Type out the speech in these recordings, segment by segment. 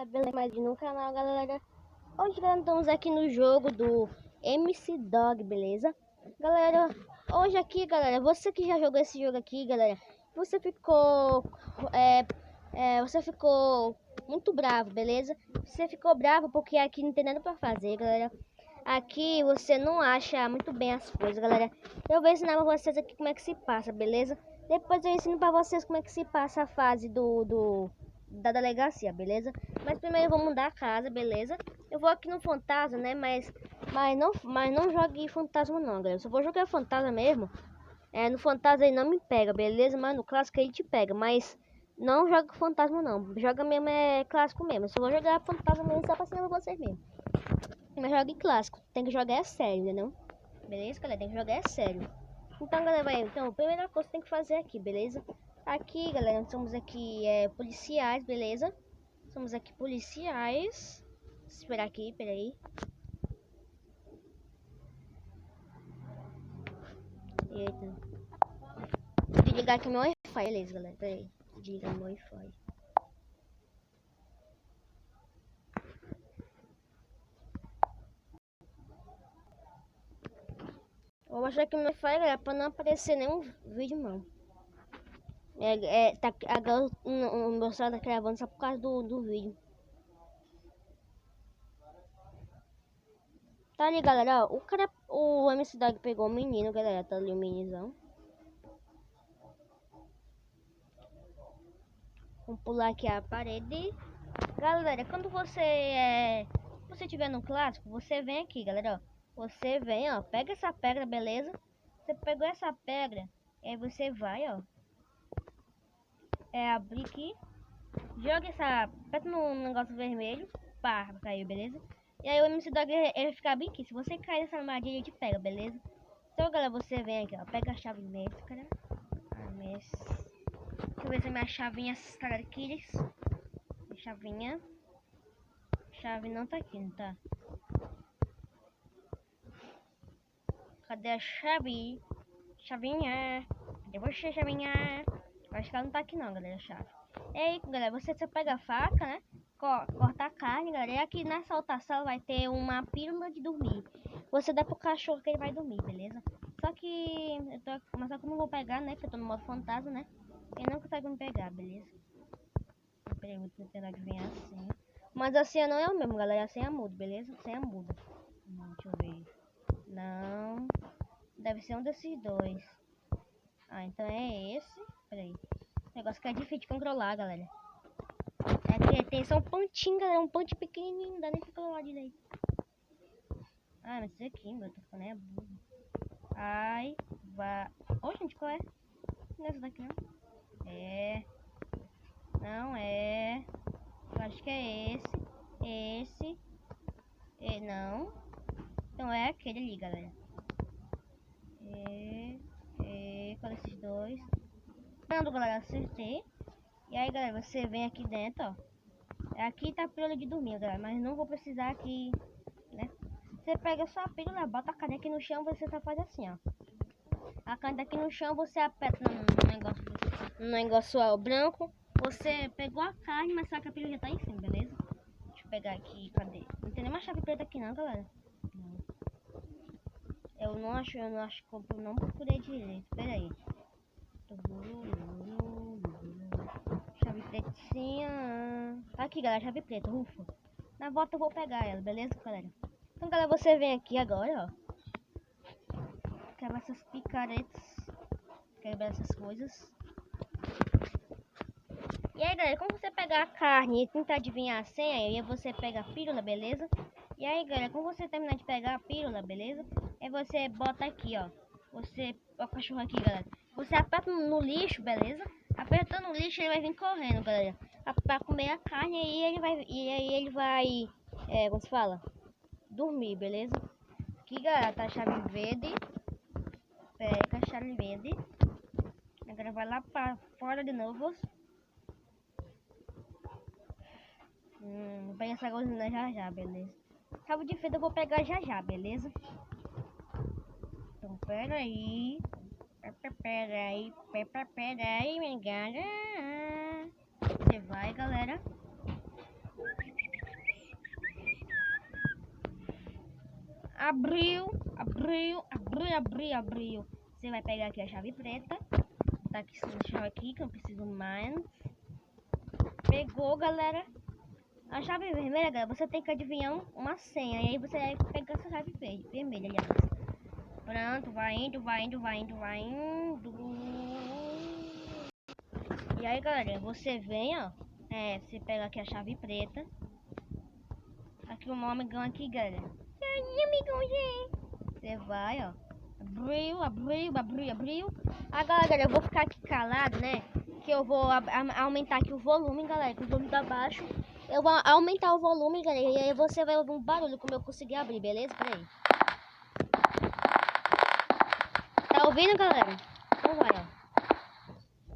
beleza? Mais no canal, galera. Hoje, galera, estamos aqui no jogo do MC Dog, beleza? Galera, hoje aqui, galera, você que já jogou esse jogo aqui, galera, você ficou muito bravo, beleza? Você ficou bravo porque aqui não tem nada pra fazer, galera. Aqui você não acha muito bem as coisas, galera. Eu vou ensinar pra vocês aqui como é que se passa, beleza? Depois eu ensino pra vocês como é que se passa a fase da delegacia, beleza? Mas primeiro eu vou mudar a casa, beleza? Eu vou aqui no fantasma, né? Mas não jogue fantasma não, galera. Se eu vou jogar fantasma mesmo, no fantasma ele não me pega, beleza? Mas no clássico ele te pega, mas não joga fantasma não. Joga mesmo clássico mesmo. Se eu vou jogar fantasma mesmo, só pra ensinar pra vocês mesmo. Mas jogue clássico, tem que jogar sério, entendeu? Beleza, galera? Tem que jogar sério. Então, galera, então, a primeira coisa que tem que fazer aqui, beleza? Aqui, galera, somos aqui policiais, beleza? Somos aqui policiais. Esperar aqui, peraí. Eita. Vou desligar aqui meu Wi-Fi, beleza, galera? Peraí. Desligar meu Wi-Fi. Vou baixar aqui meu Wi-Fi, galera, pra não aparecer nenhum vídeo, não. Agora o meu celular tá gravando só por causa do vídeo. Tá ali, galera, ó, o MC Dog pegou o menino, galera, tá ali o meninizão. Vamos pular aqui a parede. Galera, quando você estiver no clássico, você vem aqui, galera, ó. Você vem, ó, pega essa pedra, beleza? Você pegou essa pedra, aí você vai, ó. Abrir aqui. Joga aperta no negócio vermelho. Pá, caiu, beleza? E aí o MC Dog ele vai ficar bem aqui. Se você cair nessa armadilha, ele te pega, beleza? Então, galera, você vem aqui, ó. Pega a chave mestra. Deixa eu ver se a minha chavinha está aqui. Chavinha. Chave não tá aqui, não tá? Cadê a chave? Chavinha. Cadê você, chavinha? Acho que ela não tá aqui não, galera, a chave. E aí, galera, você pega a faca, né? Corta a carne, galera. E aqui nessa outra sala vai ter uma pílula de dormir. Você dá pro cachorro que ele vai dormir, beleza? Só que mas só que eu não vou pegar, né? Porque eu tô no modo fantasma, né? Ele não consegue me pegar, beleza? Peraí, vou tentar adivinhar assim. Mas a senha não é o mesmo, galera. A senha muda, beleza? A senha muda. Deixa eu ver. Não. Deve ser um desses dois. Ah, então é esse. Peraí. O negócio que é difícil de controlar, galera. Que tem só um pontinho, galera. Um pontinho pequenininho. Não dá nem pra controlar direito. Ah, mas isso aqui, meu. Tô ficando burro. Ai, vai. Ô, gente, qual é? Não é essa daqui, não. Não é. Eu acho que é esse. Não. Então é aquele ali, galera. Qual esses dois? Pronto, galera, acertei. E aí, galera, você vem aqui dentro, ó. Aqui tá a pílula de dormir, galera, mas não vou precisar aqui, né? Você pega só a pílula, bota a caneta aqui no chão, você só faz assim, ó. A caneta aqui no chão, você aperta no negócio branco. Você pegou a carne, mas só que a pílula já tá em cima, beleza? Deixa eu pegar aqui, cadê? Não tem nenhuma chave preta aqui não, galera. Não. Eu não acho que eu não procurei direito. Pera aí. Chave pretinha. Aqui, galera, chave preta, ufa. Na volta eu vou pegar ela, beleza, galera? Então, galera, você vem aqui agora, ó. Quebra essas picaretas. Quebra essas coisas. E aí, galera, como você pegar a carne e tentar adivinhar a senha, aí você pega a pílula, beleza? E aí, galera, como você terminar de pegar a pílula, beleza? Aí você bota aqui, ó. Ó o cachorro aqui, galera. Você aperta no lixo, beleza? Apertando o lixo, ele vai vir correndo, galera. Pra comer a carne e aí ele vai, como se fala? Dormir, beleza? Aqui, galera, tá a chave verde. Pega a chave verde. Agora vai lá pra fora de novo. Vou pegar essa coisa já, beleza? Chave de fenda eu vou pegar já, beleza? Então, pera aí, me engana. Você vai, galera. Abriu. Você vai pegar aqui a chave preta. Tá aqui essa chave aqui que eu preciso mais. Pegou, galera. A chave vermelha, galera, você tem que adivinhar uma senha. E aí você vai pegar essa chave vermelha, aliás. Pronto, vai indo. E aí, galera, você vem, ó. Você pega aqui a chave preta. Aqui o meu amigão aqui, galera. Aí, amigão, gente. Você vai, ó. Abriu. Agora, galera, eu vou ficar aqui calado, né? Que eu vou aumentar aqui o volume, galera. Que o volume tá baixo. Eu vou aumentar o volume, galera. E aí você vai ouvir um barulho como eu conseguir abrir, beleza? Peraí. Tá ouvindo, galera? Então vai, ó.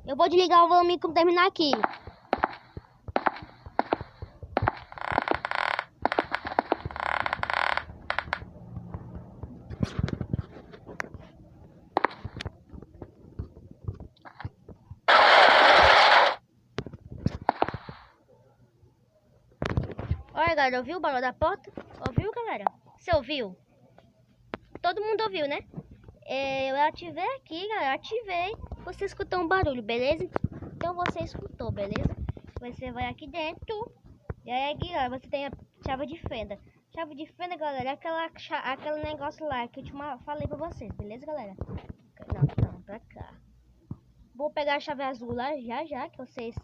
Eu vou desligar o volume quando terminar aqui. Olha, galera, ouviu o barulho da porta? Ouviu, galera? Você ouviu? Todo mundo ouviu, né? Eu ativei aqui, galera. Ativei. Você escutou um barulho, beleza? Então você escutou, beleza? Você vai aqui dentro. E aí, galera, você tem a chave de fenda. Chave de fenda, galera, é aquele negócio lá que eu falei pra vocês, beleza, galera? Não, pra cá. Vou pegar a chave azul lá já, que vocês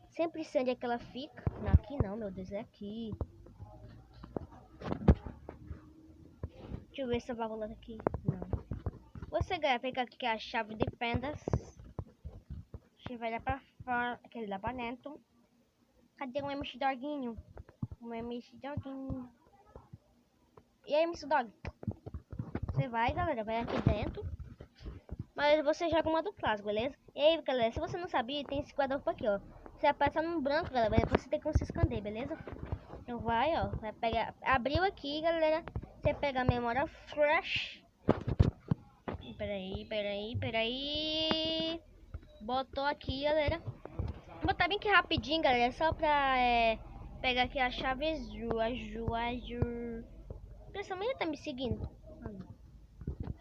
sempre sabem onde é que ela fica. Não, aqui não, meu Deus, é aqui. Deixa eu ver se a válvula tá aqui. Não. Você vai pegar aqui a chave de fendas. Você vai lá pra fora, aquele lá pra dentro. Cadê o MC Doguinho? O MC Doguinho. E aí, MC Dog? Você vai, galera, vai aqui dentro. Mas você joga uma do clássico, beleza? E aí, galera, se você não sabia, tem esse guarda-roupa aqui, ó. Você aperta no branco, galera, você tem como se esconder, beleza? Então vai, ó, vai pegar... Abriu aqui, galera. Você pega a memória flash. Peraí. Botou aqui, galera. Vou botar bem que rapidinho, galera. Só pra pegar aqui a chave azul. Essa menina tá me seguindo.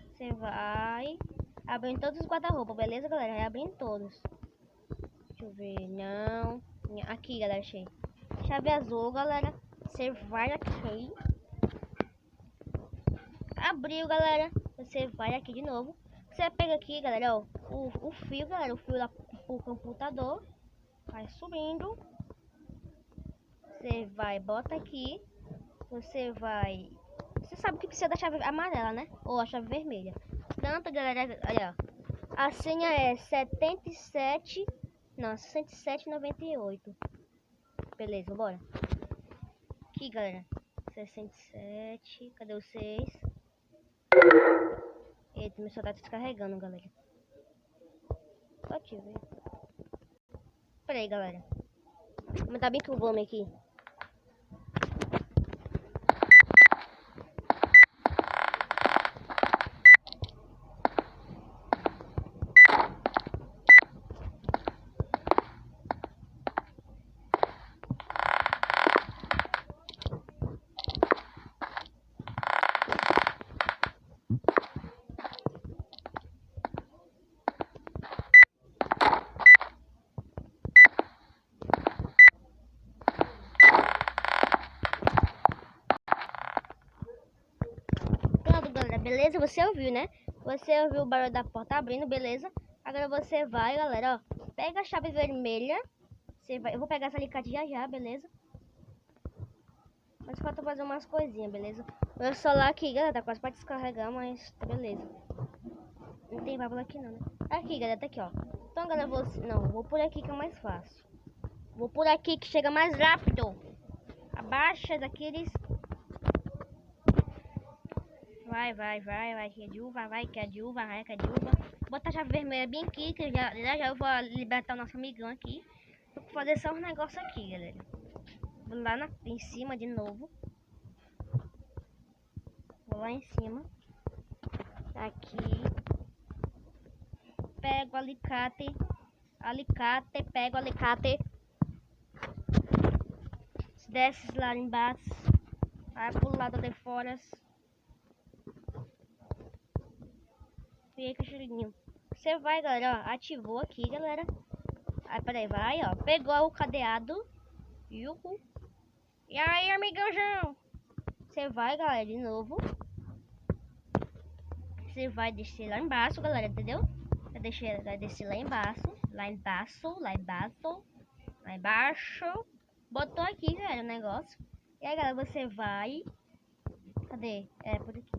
Você vai abrindo todos os guarda-roupa, beleza, galera? Vai abrindo todos. Deixa eu ver. Não. Aqui, galera, achei. Chave azul, galera. Você vai aqui. Abriu, galera. Você vai aqui de novo. Você pega aqui, galera, ó, o fio, galera. O fio do computador. Vai subindo. Você vai, bota aqui. Você sabe que precisa da chave amarela, né? Ou a chave vermelha. Tanto, galera, olha, a senha é 6798. Beleza, bora. Aqui, galera. 67. Cadê o 6? Eita, meu celular tá descarregando, galera. Só te ver. Pera aí, galera. Vou aumentar bem que o volume aqui. Beleza? Você ouviu, né? Você ouviu o barulho da porta abrindo, beleza? Agora você vai, galera, ó. Pega a chave vermelha. Eu vou pegar essa alicate já, beleza? Mas falta fazer umas coisinhas, beleza? Meu celular aqui, galera, tá quase pra descarregar, mas tá beleza. Não tem válvula aqui não, né? Aqui, galera, tá aqui, ó. Então, galera, vou por aqui que é mais fácil. Vou por aqui que chega mais rápido. Abaixa daqueles... Vai, que é de uva, que é de uva. Bota a chave vermelha bem aqui, que já eu vou libertar o nosso amigão aqui. Vou fazer só um negócio aqui, galera. Vou lá em cima de novo. Vou lá em cima. Aqui. Pego o alicate. Pego o alicate. Desce lá embaixo. Vai pro lado de fora. E aí, cachorrinho. Você vai, galera, ó, ativou aqui, galera. Aí, peraí, vai, ó. Pegou o cadeado. Yuhu. E aí, amigãozão? Você vai, galera, de novo. Você vai descer lá embaixo, galera, entendeu? Vai descer lá embaixo. Lá embaixo, lá embaixo. Lá embaixo. Botou aqui, galera, o negócio. E aí, galera, você vai... Cadê? É, por aqui.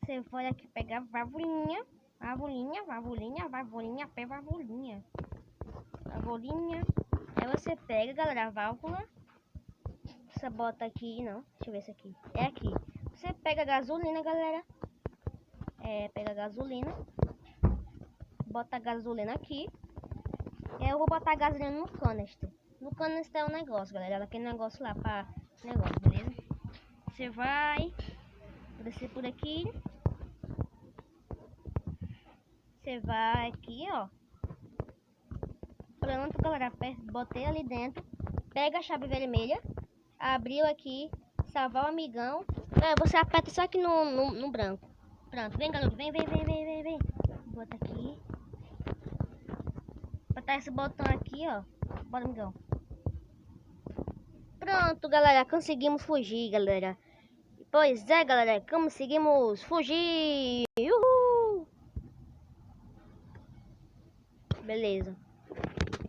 Você vai aqui pegar valvulinha. Valvulinha, valvulinha, valvulinha, pé valvulinha. Valvulinha. Aí você pega, galera, a válvula. Você bota aqui, não. Deixa eu ver se aqui. É aqui. Você pega a gasolina, galera. Pega a gasolina. Bota a gasolina aqui. E aí eu vou botar a gasolina no canister. No canister é um negócio, galera. Aquele negócio lá pra negócio, beleza? Você vai descer por aqui. Você vai aqui, ó. Pronto, galera. Botei ali dentro. Pega a chave vermelha. Abriu aqui. Salvar o amigão. Você aperta só aqui no branco. Pronto. Vem, garoto. Vem, vem, vem, vem, vem, vem. Bota aqui. Botar esse botão aqui, ó. Bora, amigão. Pronto, galera. Conseguimos fugir, galera. Pois é, galera. Conseguimos fugir. Uhul! Beleza.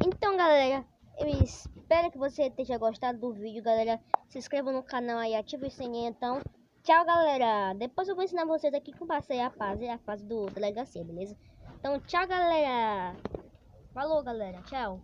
Então, galera, eu espero que você tenha gostado do vídeo, galera. Se inscreva no canal aí, ative o sininho, então. Tchau, galera. Depois eu vou ensinar vocês aqui como passei a fase do delegacia, beleza? Então, tchau, galera. Falou, galera. Tchau.